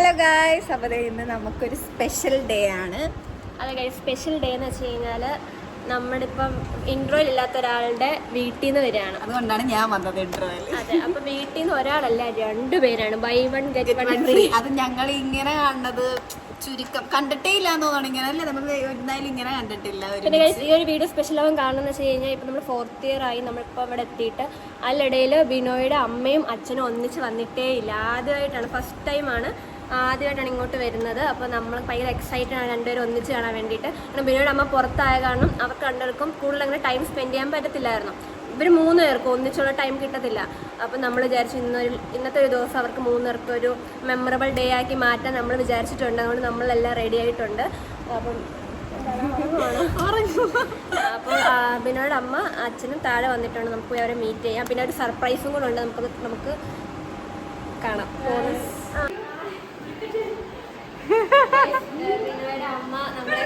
Hello guys, അപ്പോൾ ഇന്ന് നമുക്കൊരു സ്പെഷ്യൽ ഡേ ആണ്. അതെ ഗൈസ്, സ്പെഷ്യൽ ഡേ എന്ന് വെച്ച് കഴിഞ്ഞാൽ നമ്മളിപ്പം ഇൻട്രോയിൽ ഇല്ലാത്ത ഒരാളുടെ വീട്ടിൽ നിന്ന് വരികയാണ്. അതുകൊണ്ടാണ് ഞാൻ വന്നത് ഇൻട്രോയിൽ. അതെ, അപ്പം വീട്ടിൽ നിന്ന് ഒരാളല്ല, 2 പേരാണ്. Buy one get one free. അത് ഞങ്ങൾ ഇങ്ങനെ കണ്ടത് ചുരുക്കം, കണ്ടിട്ടേ ഇല്ലാന്ന് തോന്നുന്നു. ഇങ്ങനെ അല്ലേ, നമ്മൾ എന്തായാലും ഇങ്ങനെ കണ്ടിട്ടില്ല. പിന്നെ ഗൈസ്, ഈ ഒരു വീഡിയോ സ്പെഷ്യൽ ആവാൻ കാരണം എന്ന് വെച്ച് കഴിഞ്ഞാൽ ഇപ്പം നമ്മൾ 4th ഇയർ ആയി നമ്മളിപ്പോൾ ഇവിടെ എത്തിയിട്ട് അതിനിടയിൽ ബിനോയുടെ അമ്മയും അച്ഛനും ഒന്നിച്ച് വന്നിട്ടേ ഇല്ല. ആദ്യമായിട്ടാണ്, ഫസ്റ്റ് ടൈമാണ് ആദ്യമായിട്ടാണ് ഇങ്ങോട്ട് വരുന്നത്. അപ്പോൾ നമ്മൾ ഭയങ്കര എക്സൈറ്റഡ് ആണ് രണ്ടുപേരും ഒന്നിച്ച് കാണാൻ വേണ്ടിയിട്ട്. കാരണം ബിനോയുടെ അമ്മ പുറത്തായ കാരണം അവർക്ക് രണ്ടുപേർക്കും കൂടുതൽ അങ്ങനെ ടൈം സ്പെൻഡ് ചെയ്യാൻ പറ്റത്തില്ലായിരുന്നു. ഇവർ 3 പേർക്കും ഒന്നിച്ചുള്ള ടൈം കിട്ടത്തില്ല. അപ്പം നമ്മൾ വിചാരിച്ചു ഇന്നത്തെ ഒരു ദിവസം അവർക്ക് 3 പേർക്കും ഒരു മെമ്മറബിൾ ഡേ ആക്കി മാറ്റാൻ നമ്മൾ വിചാരിച്ചിട്ടുണ്ട്. അതുകൊണ്ട് നമ്മളെല്ലാം റെഡി ആയിട്ടുണ്ട്. അപ്പം അപ്പോൾ ബിനോയുടെ അമ്മ അച്ഛനും താഴെ വന്നിട്ടുണ്ട്. നമുക്ക് പോയി അവരെ മീറ്റ് ചെയ്യാം. പിന്നെ ഒരു സർപ്രൈസും കൂടെ ഉണ്ട്, നമുക്ക് കാണാം. ബിനോയുടെ അമ്മ നമ്മളെ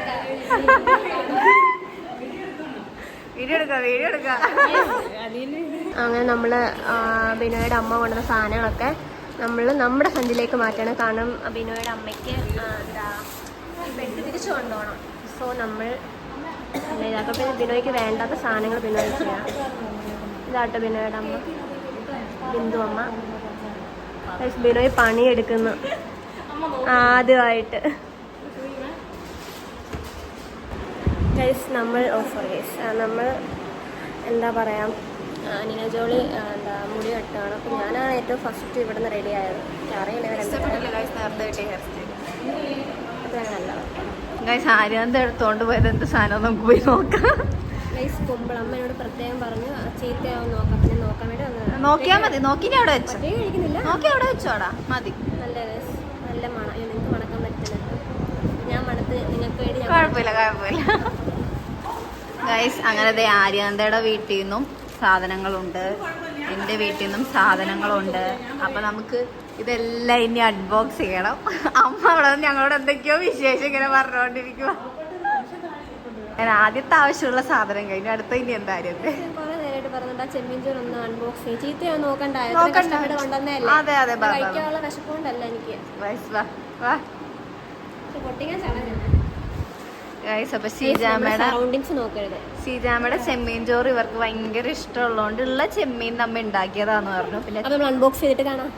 അങ്ങനെ നമ്മൾ ബിനോയുടെ അമ്മ കൊണ്ടുവന്ന സാധനങ്ങളൊക്കെ നമ്മൾ നമ്മുടെ സഞ്ചിലേക്ക് മാറ്റണം. കാരണം ബിനോയുടെ അമ്മയ്ക്ക് എന്താ ബെഡ് തിരിച്ചു കൊണ്ടുപോകണം. സോ നമ്മൾ ഇതാക്കട്ടെ, ബിനോയ്ക്ക് വേണ്ടാത്ത സാധനങ്ങൾ ബിനോയ്ക്ക് ചെയ്യാം. ഇതാട്ടോ ബിനോയുടെ അമ്മ, ബിന്ദു അമ്മ. ബിനോയ് പണിയെടുക്കുന്നു ആദ്യമായിട്ട്. നമ്മൾ നമ്മൾ എന്താ പറയുക, നിന ജോളി എന്താ മുടി കെട്ടുകയാണ്. അപ്പം ഞാനാണ് ഏറ്റവും ഫസ്റ്റ് ഇവിടെ നിന്ന് റെഡി ആയത്. അറിയില്ല ആര്യാന്ത എടുത്തോണ്ട് പോയത് എന്ത് സാധനം നമുക്ക് പോയി നോക്കാം. ഗൈസ്, കുമ്പളം അമ്മയോട് പ്രത്യേകം പറഞ്ഞു ചീത്തയാവും നോക്കാം. പിന്നെ നോക്കാൻ വേണ്ടി വന്നത്. നോക്കിയാൽ മതി, നോക്കി അവിടെ വെച്ചു കഴിക്കുന്നില്ല, നോക്കി അവിടെ വെച്ചോടാ മതി. നല്ല നല്ല മണം. നിങ്ങൾക്ക് മണക്കാൻ പറ്റില്ല, ഞാൻ മണത്ത് നിങ്ങൾക്ക് വേണ്ടി. കുഴപ്പമില്ല. ഗൈസ്, അങ്ങനെ ആര്യാന്തയുടെ വീട്ടിൽ നിന്നും സാധനങ്ങളുണ്ട്, എൻ്റെ വീട്ടിൽ നിന്നും സാധനങ്ങളുണ്ട്. അപ്പൊ നമുക്ക് ഇതെല്ലാം ഇനി അൺബോക്സ് ചെയ്യണം. അമ്മ അവിടെ നിന്ന് ഞങ്ങളോട് എന്തൊക്കെയോ വിശേഷം ഇങ്ങനെ പറഞ്ഞുകൊണ്ടിരിക്കുക. ഞാൻ ആദ്യത്തെ ആവശ്യമുള്ള സാധനം കഴിഞ്ഞു, അടുത്ത ഇനി എന്താ കാര്യത്തെ കുറെ നേരമായിട്ട് പറഞ്ഞിട്ട് ചെമ്മീൻ ചോറ് ഒന്ന് അൺബോക്സ് ചെയ്ത് ചീത്തയോ നോക്കണ്ടായോ. അതെ അതെ, കഴിക്കാനുള്ള വിശപ്പുകൊണ്ടല്ല എനിക്ക്. പൊട്ടിക്കാൻ ചടങ്ങ്. അപ്പൊ സീജാമ്മയുടെ ചെമ്മീൻ ചോറ് ഇവർക്ക് ഭയങ്കര ഇഷ്ടമുള്ളതുകൊണ്ട് ഉള്ള ചെമ്മീൻ നമ്മ ഉണ്ടാക്കിയതാന്ന് പറഞ്ഞു. പിന്നെ അൺബോക്സ് ചെയ്തിട്ട് കാണാം.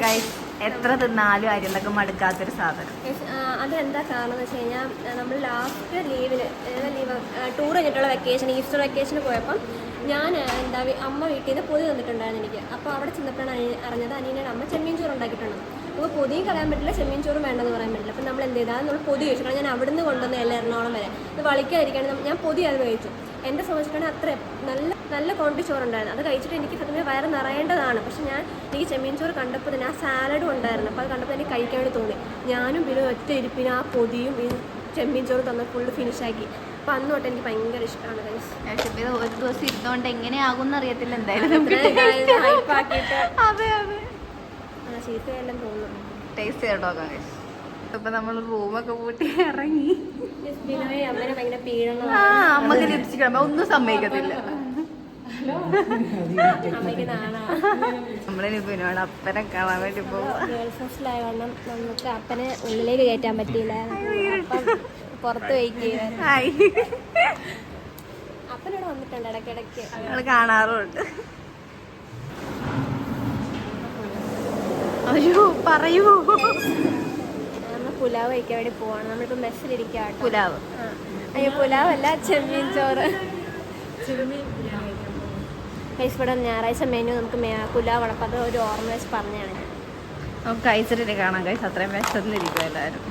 ഗൈസ്, എത്ര തിന്നാലും അരിന്നൊക്കെ മടുക്കാത്തൊരു സാധനം. അതെന്താ കാരണം എന്ന് വെച്ച് കഴിഞ്ഞാൽ നമ്മൾ ലാസ്റ്റ് ലീവ് ടൂർ കഴിഞ്ഞിട്ടുള്ള വെക്കേഷൻ, ഈസ്റ്റർ വെക്കേഷന് പോയപ്പം ഞാൻ എന്താ അമ്മ വീട്ടിൽ നിന്ന് പൊതി തന്നിട്ടുണ്ടായിരുന്നു എനിക്ക്. അപ്പോൾ അവിടെ ചെന്നപ്പോഴാണ് അറിഞ്ഞത് അനിയനയുടെ അമ്മ ചെമ്മീൻ ചോറ് ഉണ്ടാക്കിയിട്ടുണ്ട്. അപ്പോൾ പൊതിയും കളയാൻ പറ്റില്ല, ചെമ്മീൻ ചോറും വേണ്ടെന്ന് പറയാൻ പറ്റില്ല. അപ്പം നമ്മൾ എന്ത് ചെയ്താൽ നമ്മൾ പൊതി കഴിച്ചു. കാരണം ഞാൻ അവിടെ നിന്ന് കൊണ്ടുവന്നതല്ല എറണാകുളം വരെ. ഇത് വളിക്കാതിരിക്കുകയാണ് ഞാൻ പൊതി അത് കഴിച്ചു. എൻ്റെ സംബന്ധിച്ചിട്ടാണെങ്കിൽ അത്ര നല്ല ക്വാണ്ടിറ്റി ചോറുണ്ടായിരുന്നു. അത് കഴിച്ചിട്ട് എനിക്ക് സത്യം വയറ് നിറയേണ്ടതാണ്. പക്ഷെ എനിക്ക് ചെമ്മീൻ ചോറ് കണ്ടപ്പോൾ തന്നെ ആ സാലഡും ഉണ്ടായിരുന്നു. അപ്പോൾ അത് കണ്ടപ്പോൾ എനിക്ക് കഴിക്കാൻ വേണ്ടി തോന്നി. ഞാനും പിന്നെ ഒറ്റ ഇരിപ്പിന് ആ പൊതിയും ഈ ചെമ്മീൻ ചോറ് തന്ന ഫുള്ള് ഫിനിഷാക്കി. അപ്പം അന്ന് തൊട്ട് എനിക്ക് ഭയങ്കര ഇഷ്ടമാണ്. ഒരു ദിവസം ഇരുന്നോണ്ട് എങ്ങനെയാകും അറിയത്തില്ല. എന്തായാലും ചീത്തയെല്ലാം തോന്നുന്നു. ടേസ്റ്റ് ചെയ്തോ. ഇപ്പൊ നമ്മൾ റൂമൊക്കെ പൂട്ടി ഇറങ്ങി. അമ്മക്ക് ലിപ്സ്റ്റിക് ഒന്നും സമ്മതിക്കത്തില്ല. നമ്മളിനി പിന്നോട് അപ്പനെ കാണാൻ വേണ്ടി പോകും. ഗേൾസ് ഹോസ്റ്റലായതുകൊണ്ട് നമുക്ക് അപ്പനെ ഉള്ളിലേക്ക് കയറ്റാൻ പറ്റിയില്ല. പുറത്ത് വെയിറ്റ് ചെയ്യാൻ. അപ്പനോട് വന്നിട്ടുണ്ട് ഇടയ്ക്കിടയ്ക്ക്, ഞങ്ങൾ കാണാറുണ്ട്. അയ്യോ പറയൂ. നമ്മൾ പുലാവ് കഴിക്കാൻ വേണ്ടി പോവാണ്. നമ്മളിപ്പോ മെസ്സിലിരിക്കാം. പുലാവ്? അയ്യോ, പുലാവല്ല, ചെമ്മീൻ ചോറ്. ഇവിടെ ഞായറാഴ്ച മെനു നമുക്ക് പുലാവ്. അപ്പം അത് ഒരു ഓർമ്മ വെച്ച് പറഞ്ഞാണ് ഞാൻ. നമുക്ക് കഴിച്ചിട്ട് കാണാം. കഴിച്ച് അത്രയും വിശന്നിരിക്കും എല്ലാവരും.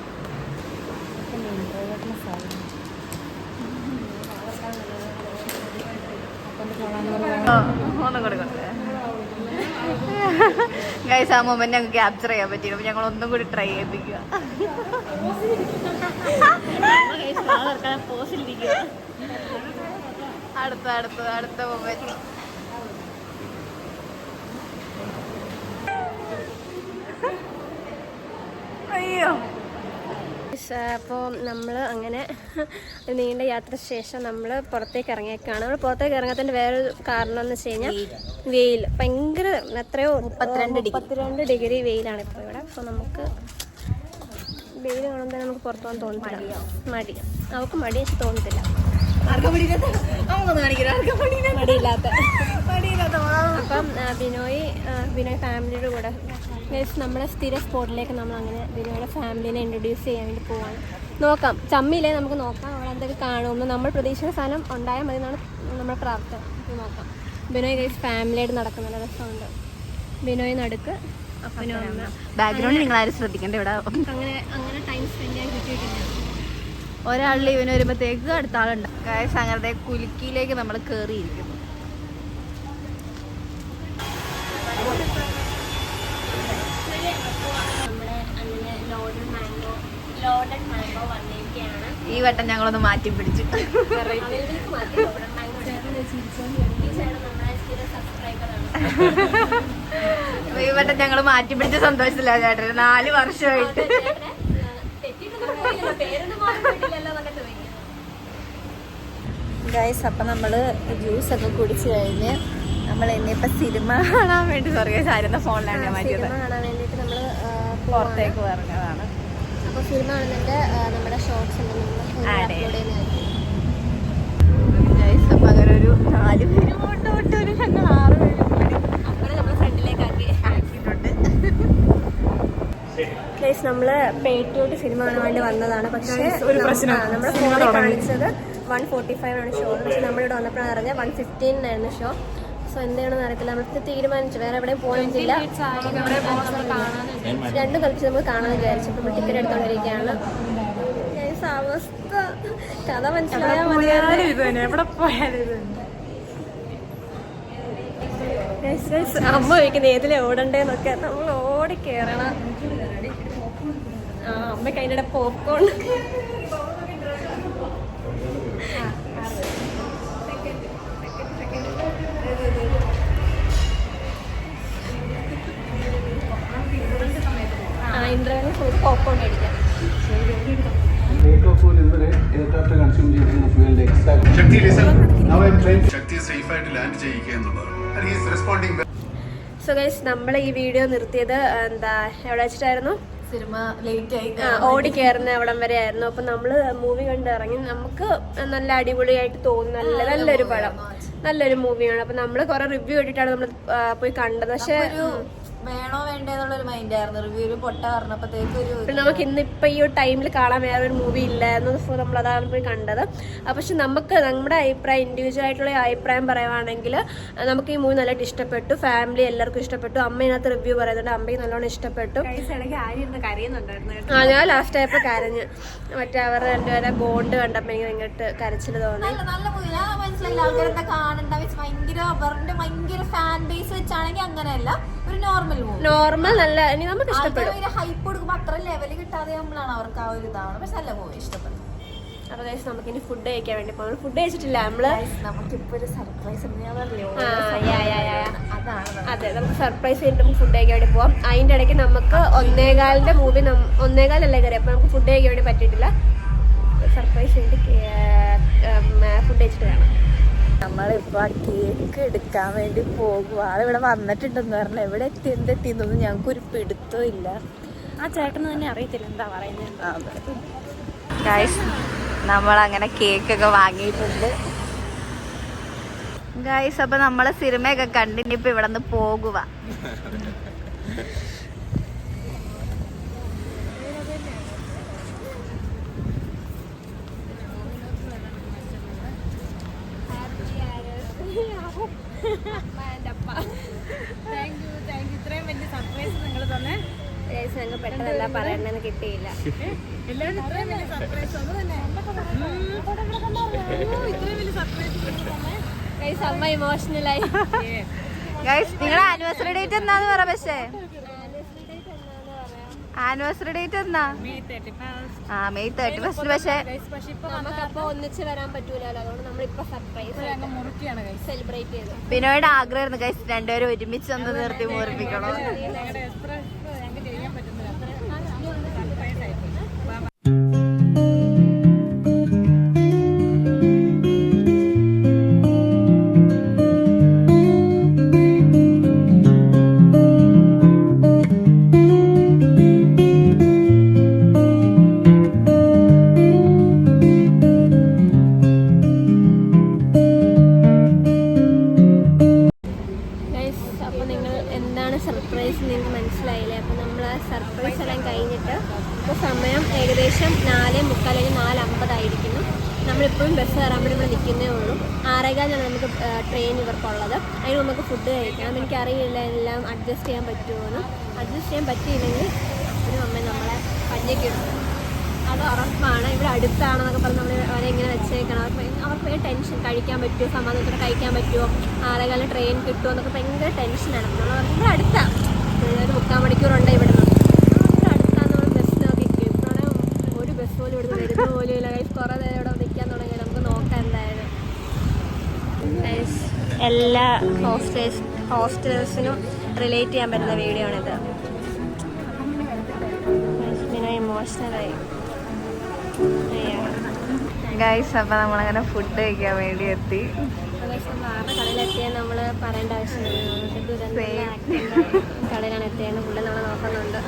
ഒന്നും കൂടി കൊണ്ട് ഗൈസ്, ആ മൊമെന്റ് ഞങ്ങൾക്ക് ക്യാപ്ചർ ചെയ്യാൻ പറ്റില്ല. അപ്പൊ ഞങ്ങൾ ഒന്നും കൂടി ട്രൈ ചെയ്യിപ്പിക്കുക. അടുത്ത മൊമെന്റ്. അയ്യോ, ഗൈസ്, അപ്പോൾ നമ്മൾ അങ്ങനെ ഒരു നീണ്ട യാത്ര ശേഷം നമ്മൾ പുറത്തേക്ക് ഇറങ്ങിയേക്കാണ്. നമ്മൾ പുറത്തേക്ക് ഇറങ്ങാത്തതിൻ്റെ വേറൊരു കാരണം എന്ന് വെച്ച് കഴിഞ്ഞാൽ വെയിൽ ഭയങ്കര എത്രയോ 32 ഡിഗ്രി വെയിലാണ് ഇപ്പോൾ ഇവിടെ. അപ്പോൾ നമുക്ക് വെയിൽ കാണുമ്പോൾ നമുക്ക് പുറത്തു പോകാൻ തോന്നുന്നില്ല. മടി അവൾക്ക് മടി വെച്ച് തോന്നത്തില്ല. മടിയില്ലാത്ത അപ്പം ബിനോയ് ഫാമിലിയുടെ കൂടെ നമ്മുടെ സ്ഥിര സ്പോട്ടിലേക്ക് നമ്മൾ അങ്ങനെ ബിനോയുടെ ഫാമിലിനെ ഇൻട്രൊഡ്യൂസ് ചെയ്യാൻ വേണ്ടി പോവാണ്. നോക്കാം, ചമ്മിയില്ലേ നമുക്ക് നോക്കാം അവിടെ എന്തൊക്കെ കാണുമ്പോൾ നമ്മൾ പ്രതീക്ഷിക്കുന്ന സാധനം ഉണ്ടായാൽ മതി എന്നാണ് നമ്മുടെ പ്രാർത്ഥന. നോക്കാം. ബിനോയ് ഗൈസ് ഫാമിലിയായിട്ട് നടക്കുന്ന നല്ല രസമുണ്ട്. ബിനോയ് നടുക്ക്, അപ്പനും അമ്മ. ബാക്ക്ഗ്രൗണ്ട് നിങ്ങൾ ആരും ശ്രദ്ധിക്കേണ്ട ഇവിടെ. അങ്ങനെ ടൈം സ്പെൻഡ് ചെയ്യാൻ കിട്ടിയിട്ടില്ല. ഒരാളിൽ ഇവന് വരുമ്പോഴത്തേക്ക് അടുത്ത ആളുണ്ട്. ഗൈസ് അങ്ങനത്തെ കുലുക്കിയിലേക്ക് നമ്മൾ കയറിയിരിക്കുന്നു. ഈ വട്ടം ഞങ്ങളൊന്ന് മാറ്റി പിടിച്ചു. ഈ വട്ടം ഞങ്ങൾ മാറ്റി പിടിച്ച സന്തോഷത്തില്ല ചേട്ടൻ. 4 വർഷമായിട്ട്. ഗൈസ്, അപ്പം നമ്മൾ ജ്യൂസൊക്കെ കുടിച്ചു കഴിഞ്ഞ് നമ്മൾ ഇനിയിപ്പോൾ സിനിമ കാണാൻ വേണ്ടി ആയിരുന്ന ഫോണിലാണ് മാറ്റിയത്. കാണാൻ വേണ്ടിയിട്ട് നമ്മൾ പുറത്തേക്ക് ഇറങ്ങിയതാണ്. അപ്പോൾ സിനിമ കാണുന്നതിൻ്റെ നമ്മുടെ ഷോർട്സ് ഗൈസ്, അപ്പം അങ്ങനെ ഒരു 4 പേര് തൊട്ട് ഒരു ഞങ്ങൾ 6 പേര് അങ്ങനെ നമ്മൾ ഫ്രണ്ടിലേക്ക് ആക്കിയിട്ടുണ്ട്. ഗൈസ്, നമ്മൾ പേട്ടിയോട്ട് സിനിമ കാണാൻ വേണ്ടി വന്നതാണ്. പക്ഷേ നമ്മുടെ ഫോണിൽ കാണിച്ചത് 1:45 ആണ് ഷോ. പക്ഷെ നമ്മളിവിടെ വന്നപ്പോഴാണ് അറിഞ്ഞാൽ 1:15 ഷോ. സോ എന്താണെന്ന് അറിയത്തില്ല. നമ്മൾ തീരുമാനിച്ചു വേറെ എവിടെയും പോകുന്നില്ല. രണ്ടും കളിച്ച് നമ്മൾ കാണാൻ വിചാരിച്ചു. നമ്മൾ ടിക്കറ്റ് എടുത്തോണ്ടിരിക്കുകയാണ്. അവസ്ഥ കഥ മനസ്സിലായാൽ അമ്മ ചോദിക്കുന്നത് ഏതിലെ ഓടണ്ടേന്നൊക്കെ. നമ്മൾ ഓടി കയറണം. അമ്മയ്ക്ക് അതിൻ്റെ ഇടയിൽ പോപ്കോൺ. ഇന്റർവ്യൂവിന് ഫുൾ പോപ്കോൺ മേടിക്കാം. സോ ഗൈസ്, നമ്മൾ ഈ വീഡിയോ നിർത്തിയത് എവിടെ വെച്ചിട്ടായിരുന്നു? സിനിമ ലേറ്റ് ആയി ഓടി കയറുന്ന അവിടം വരെ ആയിരുന്നു. അപ്പൊ നമ്മള് മൂവി കണ്ട് ഇറങ്ങി. നമുക്ക് നല്ല അടിപൊളിയായിട്ട് തോന്നുന്നു. നല്ലൊരു പടം, നല്ലൊരു മൂവിയാണ്. അപ്പൊ നമ്മള് കുറെ റിവ്യൂ കേട്ടിട്ടാണ് നമ്മൾ പോയി കണ്ടത്. പക്ഷെ വേണോ വേണ്ടെന്നുള്ളൊരു മൈൻഡായിരുന്നു. റിവ്യൂല് പൊട്ട പറഞ്ഞപ്പോഴത്തേക്ക് നമുക്ക് ഇന്നിപ്പോൾ ഈ ഒരു ടൈമിൽ കാണാൻ വേറെ ഒരു മൂവി ഇല്ലായിരുന്നു. സോ നമ്മൾ അതാണ് പോയി കണ്ടത്. പക്ഷെ നമുക്ക് നമ്മുടെ അഭിപ്രായം, ഇൻഡിവിജ്വൽ ആയിട്ടുള്ള അഭിപ്രായം പറയുവാണെങ്കിൽ നമുക്ക് ഈ മൂവി നല്ലതായിട്ട് ഇഷ്ടപ്പെട്ടു. ഫാമിലി എല്ലാവർക്കും ഇഷ്ടപ്പെട്ടു. അമ്മ ഇതിനകത്ത് റിവ്യൂ പറയുന്നുണ്ട്. അമ്മയ്ക്ക് നല്ലോണം ഇഷ്ടപ്പെട്ടു. ഞാൻ ലാസ്റ്റ് ആയപ്പോൾ കരഞ്ഞ്. മറ്റേ അവരുടെ രണ്ടുപേരെ ബോണ്ട് കണ്ടപ്പോൾ എനിക്ക് ഭയങ്കര കരച്ചിൽ തോന്നി. നല്ല മൂവി. ഞാൻ മനസ്സിലായില്ല ആൾക്കാരെന്താ കാണണ്ട. ഭയങ്കര അവരുടെ ഭയങ്കര ഫാൻ ബേസ് വെച്ചാണെങ്കിൽ അങ്ങനെയല്ല, ഒരു നോർമൽ നല്ല നമുക്ക് ഇഷ്ടപ്പെടും. ഹൈപ്പ് കൊടുക്കുമ്പോൾ അത്ര ലെവല് കിട്ടാതെ നമ്മളാണ് അവർക്ക് ആ ഒരു ഇതാണ്. പക്ഷെ നല്ല മൂവി ഇഷ്ടപ്പെട്ടു. അപ്പൊ നമുക്ക് ഇനി ഫുഡ് കഴിക്കാൻ വേണ്ടി പോകും. ഫുഡ് കഴിച്ചിട്ടില്ല നമ്മള്. നമുക്കിപ്പോ ഒരു സർപ്രൈസ് അതെ, നമുക്ക് സർപ്രൈസ് ചെയ്തിട്ട് നമുക്ക് ഫുഡ് കഴിക്കാൻ വേണ്ടി പോവാം. അതിന്റെ ഇടയ്ക്ക് നമുക്ക് 1:15 മൂവി 1:15 കയറി. അപ്പൊ നമുക്ക് ഫുഡ് കഴിക്കാൻ വേണ്ടി പറ്റിയിട്ടില്ല. സർപ്രൈസ് വേണ്ടി ഫുഡ് കഴിച്ചിട്ട് വേണം. നമ്മളിപ്പോ കേക്ക് എടുക്കാൻ വേണ്ടി പോകുക. ആളിവിടെ വന്നിട്ടുണ്ടെന്ന് പറഞ്ഞാൽ എവിടെ എന്തെത്തിയെന്നൊന്നും ഞങ്ങൾക്ക് ഒരു പിടുത്തോ ഇല്ല. ആ ചേട്ടന് തന്നെ അറിയത്തില്ല എന്താ പറയുന്നത്. ഗൈസ്, നമ്മളങ്ങനെ കേക്കൊക്കെ വാങ്ങിയിട്ടുണ്ട് ഗൈസ്. അപ്പൊ നമ്മളെ സിനിമയൊക്കെ കണ്ടിനിപ്പോ ഇവിടെ നിന്ന് പോകുക. ഇത്രയും വലിയ സർപ്രൈസ് നിങ്ങൾ തന്നെ. ഞങ്ങൾ പെട്ടെന്ന് എന്താ പറയണെന്ന് കിട്ടിയില്ല. അമ്മ ഇമോഷണലായി. നിങ്ങളുടെ ആനിവേഴ്സറി ഡേറ്റ് എന്നാന്ന് പറ. പക്ഷേ ആനിവേഴ്സറി ഡേറ്റ് എന്നാ? May 31. പക്ഷേ നമുക്കപ്പോ ഒന്നിച്ച് വരാൻ പറ്റൂലല്ലോ. അതുകൊണ്ട് നമ്മളിപ്പോ സർപ്രൈസ് സെലിബ്രേറ്റ് ചെയ്തു. ബിനോയുടെ ആഗ്രഹമായിരുന്നു ഗൈസ് രണ്ടുപേരും ഒരുമിച്ച് ഒന്ന് നിർത്തി മുറിപ്പിക്കണം. എന്താണ് സർപ്രൈസ് നിങ്ങൾക്ക് മനസ്സിലായില്ലേ? അപ്പോൾ നമ്മൾ ആ സർപ്രൈസ് എല്ലാം കഴിഞ്ഞിട്ട് ഇപ്പോൾ സമയം ഏകദേശം 4:45 അല്ലെങ്കിൽ 4:50 നമ്മളിപ്പോഴും ബസ് കയറാൻ വേണ്ടി ഇവിടെ നിൽക്കുന്നേ ഉള്ളൂ. 6:15 നമുക്ക് ട്രെയിൻ ഇവർക്കുള്ളത്. അതിന് നമുക്ക് ഫുഡ് കഴിക്കണം. എനിക്കറിയില്ല എല്ലാം അഡ്ജസ്റ്റ് ചെയ്യാൻ പറ്റുമോ. അഡ്ജസ്റ്റ് ചെയ്യാൻ പറ്റിയില്ലെങ്കിൽ ഒരു അമ്മ നമ്മളെ പഞ്ഞിക്കിടും, അത് ഉറപ്പാണ്. ഇവിടെ അടുത്താണെന്നൊക്കെ പറഞ്ഞ് നമ്മൾ അവരെ ഇങ്ങനെ വെച്ചേക്കണം. അവർക്ക് ടെൻഷൻ, കഴിക്കാൻ പറ്റുമോ, സമാധാനത്തോടെ കഴിക്കാൻ പറ്റുമോ, 6:15 ട്രെയിൻ കിട്ടുമോ എന്നൊക്കെ ഭയങ്കര ടെൻഷനാണ്. നമ്മൾ ഇവിടെ അടുത്താണ്, ഒരു 3/4 മണിക്കൂറുണ്ട് ഇവിടെ നിന്ന്. ഇവിടെ അടുത്താണ്. നമ്മൾ ബസ്സിനൊക്കെ ഇരിക്കും. ഇപ്പോഴാണ് ഒരു ബസ് പോലും ഇവിടെ വരുന്ന പോലും ഇല്ല. കുറേ നേരം ഇവിടെ നിൽക്കാൻ തുടങ്ങിയാൽ നമുക്ക് നോക്കാം എന്തായാലും. എല്ലാ ഹോസ്റ്റലേഴ്സിനും റിലേറ്റ് ചെയ്യാൻ പറ്റുന്ന വീഡിയോ ആണിത്. പിന്നെ ഇമോഷണലായി ഗൈസ്. അപ്പം നമ്മളങ്ങനെ ഫുഡ് കഴിക്കാൻ വേണ്ടി എത്തി. കടയിലെത്തിയാൽ നമ്മൾ പറയേണ്ട ആവശ്യമില്ല. കടയിലാണ് എത്തിയെന്ന് പുള്ളി നമ്മൾ നോക്കുന്നുണ്ട്.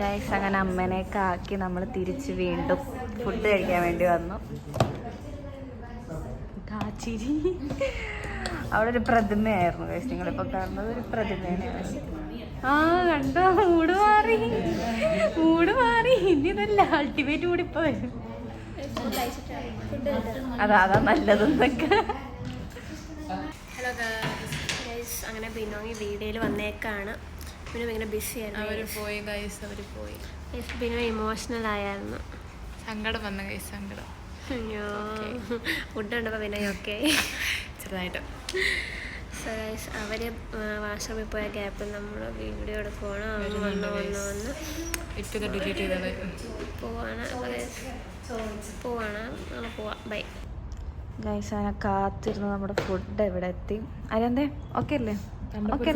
ഗൈസ് അങ്ങനെ അമ്മേനെയൊക്കെ ആക്കി നമ്മൾ തിരിച്ച് വീണ്ടും ഫുഡ് കഴിക്കാൻ വേണ്ടി വന്നു. കാച്ചിരി അവിടെ ഒരു പ്രതിമയായിരുന്നു ഗൈസ്. നിങ്ങളിപ്പോൾ കാണുന്നത് ഒരു പ്രതിമയാണ്. ആ കണ്ടോ, മൂട് മാറി. ഇനി ഇതല്ല അൾട്ടിമേറ്റ് കൂടി ഇപ്പൊ വരും. അതാ നല്ലതെന്നൊക്കെ. ഹലോ ഗൈസ്, അങ്ങനെ ബിനോയ് വീഡിയോയിൽ വന്നേക്കാണ്. പിന്നെ ഭയങ്കര ബിസിയായിരുന്നു. അവർ പോയി ബിനോയ് ഇമോഷണൽ ആയിരുന്നു. സങ്കടം വന്ന ഗൈസ്, സങ്കടം. അയ്യോ, ഫുഡ് ഉണ്ടപ്പോൾ ബിനോയ് ഓക്കെ ചെറുതായിട്ട്. സോ ഗൈസ്, അവർ വാട്സാപ്പിൽ പോയ ഗ്യാപ്പിൽ നമ്മൾ വീഡിയോ എടുക്കുവാണ്. വന്ന് ഇപ്പം ഡിലീറ്റ് ചെയ്തത് പോവാണ്. നമ്മൾ പോവാം. Bye guys. അങ്ങനെ കാത്തിരുന്ന് നമ്മുടെ ഫുഡ് എവിടെ എത്തി. അതെന്തേ ഓക്കെ അല്ലേ? Okay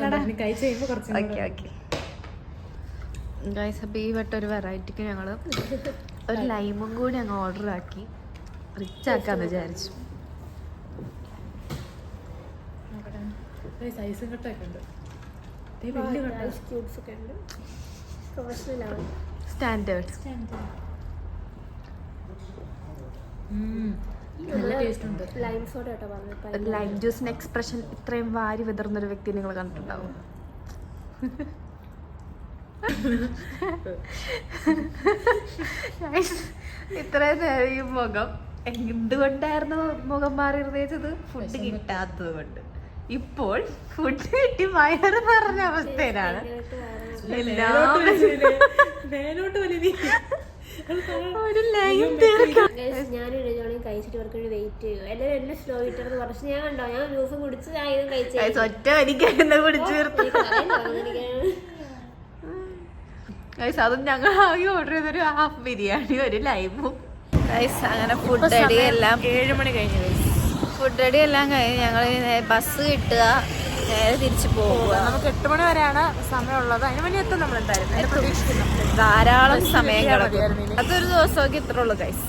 guys. അപ്പോൾ ഈ വട്ടം ഒരു വെറൈറ്റിക്ക് ഞങ്ങൾ ഒരു ലൈമും കൂടി ഞങ്ങൾ ഓർഡർ ആക്കി റിച്ച് ആക്കാന്ന് വിചാരിച്ചു. സൈസും കട്ടൊക്കെ ഉണ്ട്. സ്റ്റാൻഡേർഡ് ലൈം സോഡ കേട്ടോ പറഞ്ഞു. ഒരു ലൈം ജ്യൂസിന്റെ എക്സ്പ്രഷൻ ഇത്രയും വാരി വിതർന്നൊരു വ്യക്തി നിങ്ങൾ കണ്ടിട്ടുണ്ടാവും. ഇത്രയും നേരം ഈ മുഖം എന്തുകൊണ്ടായിരുന്നു മുഖം മാറി നിർദ്ദേശിച്ചത്? ഫുഡ് കിട്ടാത്തത് കൊണ്ട്. ഇപ്പോൾ ഫുഡ് കിട്ടി വയറ് നിറഞ്ഞ അവസ്ഥയിലാണ്. ഞാനൊരു കഴിച്ചിട്ട് ഇവർക്ക് വെയിറ്റ് ചെയ്യും. എല്ലാവരും എന്നെ സ്ലോ ഇട്ടെന്ന് കുറച്ച് ഞാൻ കണ്ടോ, ഞാൻ ജ്യൂസും കുടിച്ച് ഇതും കഴിച്ചു. ഒറ്റ വലിക്കായിരുന്നു കുടിച്ചു. അതും ഞങ്ങൾ ആകെ ഓർഡർ ചെയ്തൊരു ഹാഫ് ബിരിയാണി, ഒരു ലൈമും. അങ്ങനെ ഫുഡ് അടി എല്ലാം 7 മണി കഴിഞ്ഞു. ഫുഡ് അടി എല്ലാം കഴിഞ്ഞ് ഞങ്ങൾ ബസ് കിട്ടുക, നേരെ തിരിച്ചു പോവുക. നമുക്ക് 8 മണി വരെയാണ് സമയമുള്ളത്. അതിന് വേണ്ടി എത്തും നമ്മൾ എന്തായാലും പ്രതീക്ഷിക്കുന്നു. ധാരാളം സമയം കിടക്കും. അതൊരു ദിവസമൊക്കെ ഇത്ര ഉള്ളു ഗൈസ്.